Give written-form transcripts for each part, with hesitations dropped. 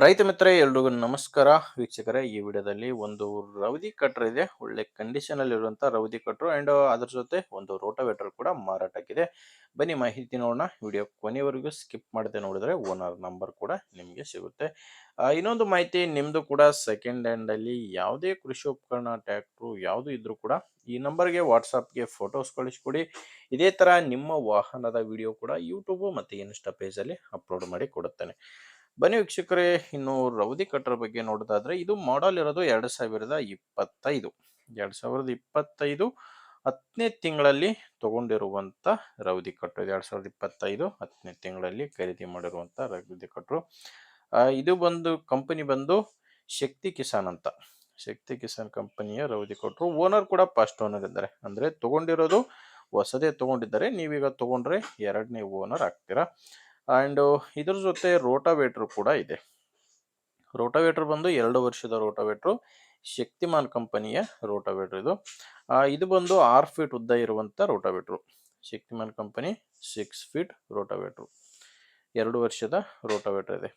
ರೈತ ಮಿತ್ರ ಎಲ್ರಿಗೂ ನಮಸ್ಕಾರ ವೀಕ್ಷಕರೇ. ಈ ವಿಡಿಯೋದಲ್ಲಿ ಒಂದು ರೌದಿ ಕಟ್ರ್ ಇದೆ, ಒಳ್ಳೆ ಕಂಡೀಷನ್ ಅಲ್ಲಿ ಇರುವಂತ ರೌದಿ ಕಟ್ರು ಅಂಡ್ ಅದ್ರ ಜೊತೆ ಒಂದು ರೋಟೋವೇಟರ್ ಕೂಡ ಮಾರಾಟಕ್ಕಿದೆ. ಬನ್ನಿ ಮಾಹಿತಿ ನೋಡೋಣ. ವಿಡಿಯೋ ಕೊನೆವರೆಗೂ ಸ್ಕಿಪ್ ಮಾಡದೆ ನೋಡಿದ್ರೆ ಓನರ್ ನಂಬರ್ ಕೂಡ ನಿಮಗೆ ಸಿಗುತ್ತೆ. ಇನ್ನೊಂದು ಮಾಹಿತಿ, ನಿಮ್ದು ಕೂಡ ಸೆಕೆಂಡ್ ಹ್ಯಾಂಡ್ ಅಲ್ಲಿ ಯಾವುದೇ ಕೃಷಿ ಉಪಕರಣ ಟ್ರ್ಯಾಕ್ಟ್ರು ಯಾವುದು ಇದ್ರೂ ಕೂಡ ಈ ನಂಬರ್ಗೆ ವಾಟ್ಸಾಪ್ಗೆ ಫೋಟೋಸ್ ಕಳಿಸ್ಕೊಡಿ. ಇದೇ ತರ ನಿಮ್ಮ ವಾಹನದ ವಿಡಿಯೋ ಕೂಡ ಯೂಟ್ಯೂಬ್ ಮತ್ತೆ ಇನ್ಸ್ಟಾ ಪೇಜ್ ಅಲ್ಲಿ ಅಪ್ಲೋಡ್ ಮಾಡಿ ಕೊಡುತ್ತೇನೆ. ಬನ್ನಿ ವೀಕ್ಷಕರೇ, ಇನ್ನು ರೌದಿ ಕಟ್ಟರ್ ಬಗ್ಗೆ ನೋಡೋದಾದ್ರೆ ಇದು ಮಾಡೆಲ್ ಇರೋದು 2025. 2025 10ನೇ ತಿಂಗಳಲ್ಲಿ ತಗೊಂಡಿರುವಂತ ರೌದಿ ಕಟ್ರು. 2025 10ನೇ ತಿಂಗಳಲ್ಲಿ ಖರೀದಿ ಮಾಡಿರುವಂತ ರೌದಿ ಕಟ್ರು. ಇದು ಬಂದು ಕಂಪನಿ ಬಂದು ಶಕ್ತಿ ಕಿಸಾನ್ ಅಂತ. ಶಕ್ತಿ ಕಿಸಾನ್ ಕಂಪನಿಯ ರೌದಿ ಕಟ್ರು. ಓನರ್ ಕೂಡ ಫಸ್ಟ್ ಓನರ್ ಇದ್ದಾರೆ, ಅಂದ್ರೆ ತಗೊಂಡಿರೋದು ಹೊಸದೇ ತಗೊಂಡಿದ್ದಾರೆ. ನೀವೀಗ ತಗೊಂಡ್ರೆ ಎರಡನೇ ಓನರ್ ಆಗ್ತೀರಾ. ಅಂಡ್ ಇದ್ರ ಜೊತೆ ರೋಟಾವೇಟರ್ ಕೂಡ ಇದೆ. ರೋಟಾವೇಟರ್ ಬಂದು 2 ವರ್ಷದ ರೋಟಾವೇಟರ್, ಶಕ್ತಿಮಾನ್ ಕಂಪನಿಯ ರೋಟಾವೇಟರ್ ಇದು. ಇದು ಬಂದು 6 ಫೀಟ್ ಉದ್ದ ಇರುವಂತ rotavator. Shaktimaan company 6 feet rotavator, 2 ವರ್ಷದ ರೋಟಾವೇಟರ್ ಇದೆ.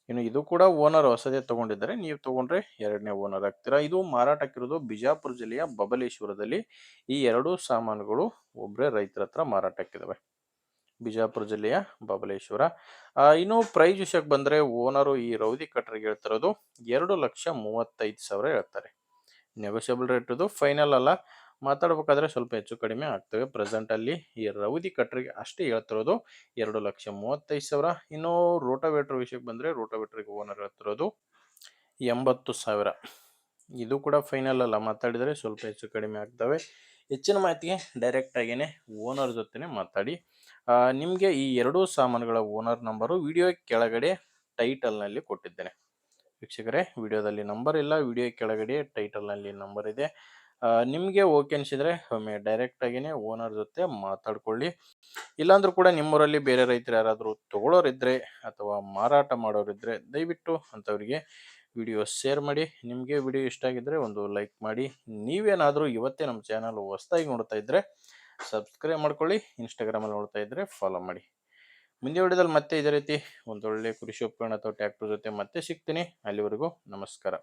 ಇನ್ನು ಇದು ಕೂಡ ಓನರ್ ಹೊಸದೇ ತಗೊಂಡಿದ್ದಾರೆ, ನೀವು ತಗೊಂಡ್ರೆ ಎರಡನೇ ಓನರ್ ಆಗ್ತೀರಾ. ಇದು ಮಾರಾಟಕ್ಕಿರೋದು ಬಿಜಾಪುರ ಜಿಲ್ಲೆಯ ಬಬಲೇಶ್ವರದಲ್ಲಿ. ಈ ಎರಡು ಸಾಮಾನುಗಳು ಒಬ್ಬರೇ ರೈತರ ಹತ್ರ ಮಾರಾಟಕ್ಕಿದಾವೆ, ಬಿಜಾಪುರ ಜಿಲ್ಲೆಯ ಬಬಲೇಶ್ವರ. ಇನ್ನು ಪ್ರೈಸ್ ವಿಷಯಕ್ಕೆ ಬಂದ್ರೆ ಓನರು ಈ ರೌದಿ ಕಟ್ರಿಗೆ ಹೇಳ್ತಿರೋದು 2,35,000 ಹೇಳ್ತಾರೆ. ನೆಗೋಷಿಯಬಲ್ ರೇಟ್ ಇದು, ಫೈನಲ್ ಅಲ್ಲ. ಮಾತಾಡ್ಬೇಕಾದ್ರೆ ಸ್ವಲ್ಪ ಹೆಚ್ಚು ಕಡಿಮೆ ಆಗ್ತವೆ. ಪ್ರೆಸೆಂಟ್ ಅಲ್ಲಿ ಈ ರೌದಿ ಕಟ್ರಿಗೆ ಅಷ್ಟೇ ಹೇಳ್ತಿರೋದು 2,35,000. ಇನ್ನು ರೋಟೋವೇಟರ್ ವಿಷಯಕ್ಕೆ ಬಂದ್ರೆ ರೋಟೋವೇಟರ್ಗೆ ಓನರ್ ಹೇಳ್ತಿರೋದು 80,000. ಇದು ಕೂಡ ಫೈನಲ್ ಅಲ್ಲ, ಮಾತಾಡಿದರೆ ಸ್ವಲ್ಪ ಹೆಚ್ಚು ಕಡಿಮೆ ಆಗ್ತವೆ. ಹೆಚ್ಚಿನ ಮಾಹಿತಿಗೆ ಡೈರೆಕ್ಟ್ ಆಗೇನೆ ಓನರ್ ಜೊತೆನೆ ಮಾತಾಡಿ. ನಿಮಗೆ ಈ ಎರಡೂ ಸಾಮಾನುಗಳ ಓನರ್ ನಂಬರು ವಿಡಿಯೋ ಕೆಳಗಡೆ ಟೈಟಲ್ ನಲ್ಲಿ ಕೊಟ್ಟಿದ್ದೇನೆ ವೀಕ್ಷಕರೇ. ವಿಡಿಯೋದಲ್ಲಿ ನಂಬರ್ ಇಲ್ಲ, ವಿಡಿಯೋ ಕೆಳಗಡೆ ಟೈಟಲ್ ನಲ್ಲಿ ನಂಬರ್ ಇದೆ. ನಿಮಗೆ ಓಕೆ ಅನ್ಸಿದ್ರೆ ಒಮ್ಮೆ ಡೈರೆಕ್ಟ್ ಆಗೇನೆ ಓನರ್ ಜೊತೆ ಮಾತಾಡ್ಕೊಳ್ಳಿ. ಇಲ್ಲಾಂದ್ರೂ ಕೂಡ ನಿಮ್ಮೂರಲ್ಲಿ ಬೇರೆ ರೈತರು ಯಾರಾದರೂ ತಗೊಳ್ಳೋರಿದ್ರೆ ಅಥವಾ ಮಾರಾಟ ಮಾಡೋರಿದ್ರೆ ದಯವಿಟ್ಟು ಅಂಥವ್ರಿಗೆ ವಿಡಿಯೋ ಶೇರ್ ಮಾಡಿ. ನಿಮಗೆ ವಿಡಿಯೋ ಇಷ್ಟ ಆಗಿದ್ರೆ ಒಂದು ಲೈಕ್ ಮಾಡಿ. ನೀವೇನಾದರೂ ಇವತ್ತೇ ನಮ್ಮ ಚಾನಲ್ ಹೊಸದಾಗಿ ನೋಡ್ತಾ ಇದ್ರೆ ಸಬ್ಸ್ಕ್ರೈಬ್ ಮಾಡ್ಕೊಳ್ಳಿ. ಇನ್ಸ್ಟಾಗ್ರಾಮಲ್ಲಿ ನೋಡ್ತಾ ಇದ್ರೆ ಫಾಲೋ ಮಾಡಿ. ಮುಂದೆ ವಿಡಿಯೋದಲ್ಲಿ ಮತ್ತೆ ಇದೇ ರೀತಿ ಒಂದೊಳ್ಳೆ ಕೃಷಿ ಉಪಕರಣ ಅಥವಾ ಟ್ರ್ಯಾಕ್ಟರ್ ಜೊತೆ ಮತ್ತೆ ಸಿಗ್ತೀನಿ. ಅಲ್ಲಿವರೆಗೂ ನಮಸ್ಕಾರ.